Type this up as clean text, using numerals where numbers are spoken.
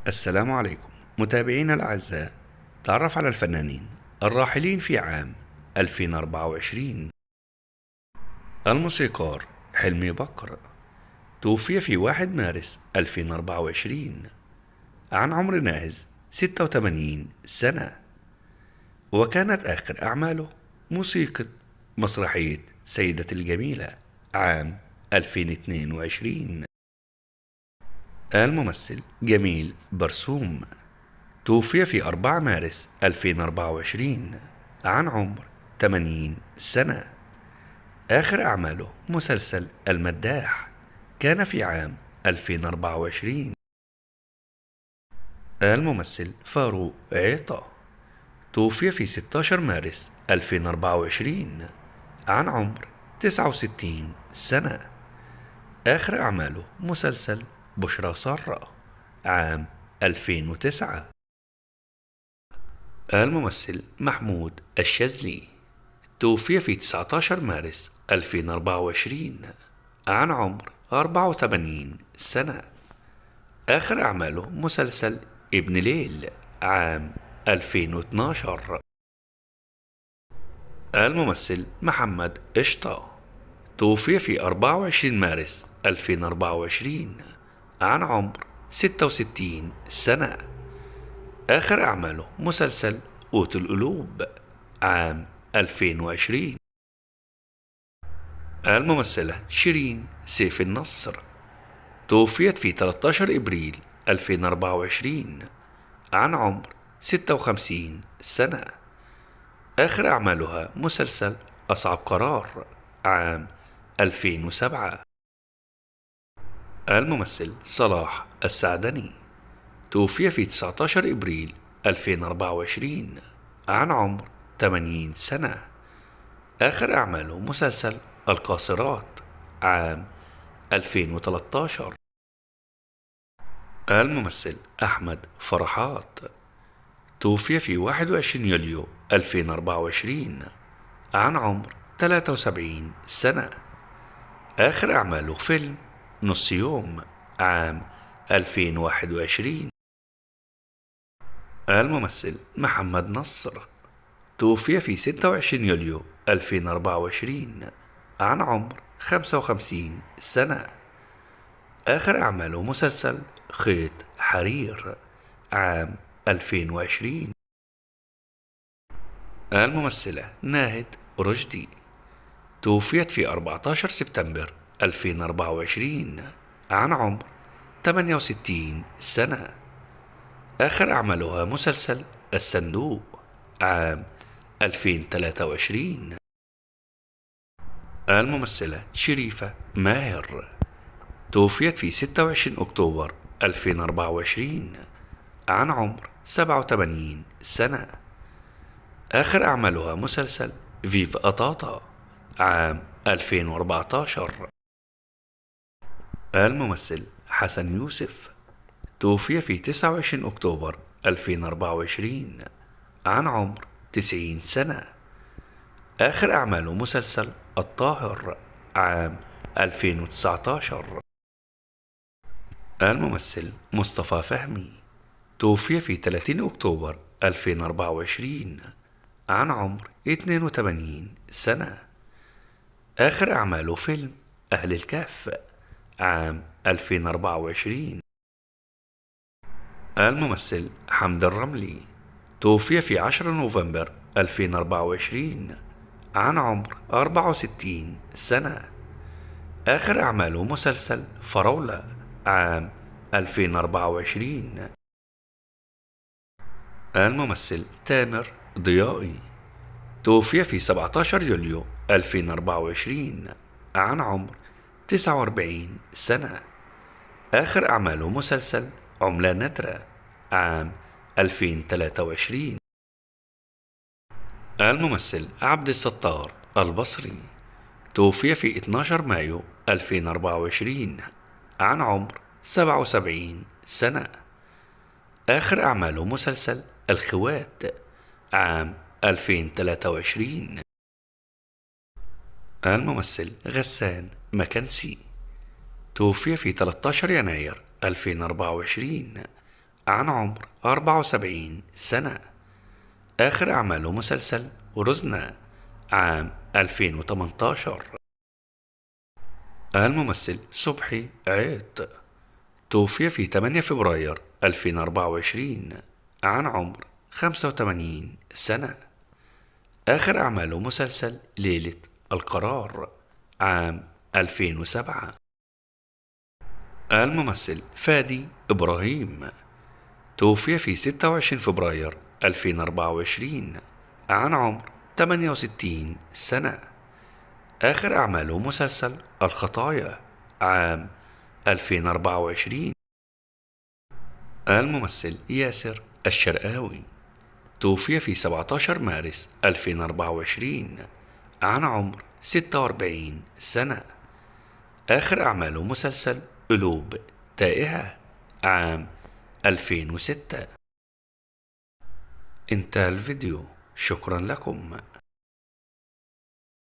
السلام عليكم متابعينا الأعزاء. تعرف على الفنانين الراحلين في عام 2024. الموسيقار حلمي بكر توفي في 1 مارس 2024 عن عمر ناهز 86 سنة، وكانت آخر أعماله موسيقى مسرحية سيدة الجميلة عام 2022. الممثل جميل برسوم توفي في 4 مارس 2024 عن عمر 80 سنة. آخر أعماله مسلسل المداح كان في عام 2024. الممثل فاروق عيطة توفي في 16 مارس 2024 عن عمر 69 سنة. آخر أعماله مسلسل بشرى سارة عام 2009. الممثل محمود الشاذلي توفي في 19 مارس 2024 عن عمر 84 سنة. آخر أعماله مسلسل ابن ليل عام 2012. الممثل محمد قشطة توفي في 24 مارس 2024 عن عمر 66 سنة. آخر أعماله مسلسل قوت القلوب عام 2020. الممثلة شيرين سيف النصر توفيت في 13 إبريل 2024 عن عمر 56 سنة. آخر أعمالها مسلسل أصعب قرار عام 2007. الممثل صلاح السعدني توفي في 19 إبريل 2024 عن عمر 80 سنة. آخر أعماله مسلسل القاصرات عام 2013. الممثل أحمد فرحات توفي في 21 يوليو 2024 عن عمر 73 سنة. آخر أعماله فيلم نص يوم عام 2021. الممثل محمد نصر توفي في 26 يوليو 2024 عن عمر 55 سنة. آخر أعماله مسلسل خيط حرير عام 2020. الممثلة ناهد رشدي توفيت في 14 سبتمبر 2024 عن عمر 68 سنة. آخر أعمالها مسلسل الصندوق عام 2023. الممثلة شريفة ماهر توفيت في 26 أكتوبر 2024 عن عمر 87 سنة. آخر أعمالها مسلسل فيف أطاطا عام 2014. الممثل حسن يوسف توفي في 29 أكتوبر 2024 عن عمر 90 سنة. آخر أعماله مسلسل الطاهر عام 2019. الممثل مصطفى فهمي توفي في 30 أكتوبر 2024 عن عمر 82 سنة. آخر أعماله فيلم أهل الكهف عام 2024. الممثل حمد الرملي توفي في 10 نوفمبر 2024 عن عمر 64 سنة. آخر أعماله مسلسل فراولة عام 2024. الممثل تامر ضيائي توفي في 17 يوليو 2024 عن عمر 49 سنة. آخر أعماله مسلسل عملة نادرة عام 2023. الممثل عبد الستار البصري توفي في 12 مايو 2024 عن عمر 77 سنة. آخر أعماله مسلسل الخوات عام 2023. الممثل غسان مكنسي توفي في 13 يناير 2024 عن عمر 74 سنة. آخر أعماله مسلسل رزنة عام 2018. الممثل صبحي عيط توفي في 8 فبراير 2024 عن عمر 85 سنة. آخر أعماله مسلسل ليلة القرار عام 2007. الممثل فادي إبراهيم توفي في 26 فبراير 2024 عن عمر 68 سنة. آخر أعماله مسلسل الخطايا عام 2024. الممثل ياسر الشرقاوي توفي في 17 مارس 2024 عن عمر 46 سنة. آخر أعماله مسلسل قلوب تائهة عام 2006. انتهى الفيديو، شكرا لكم.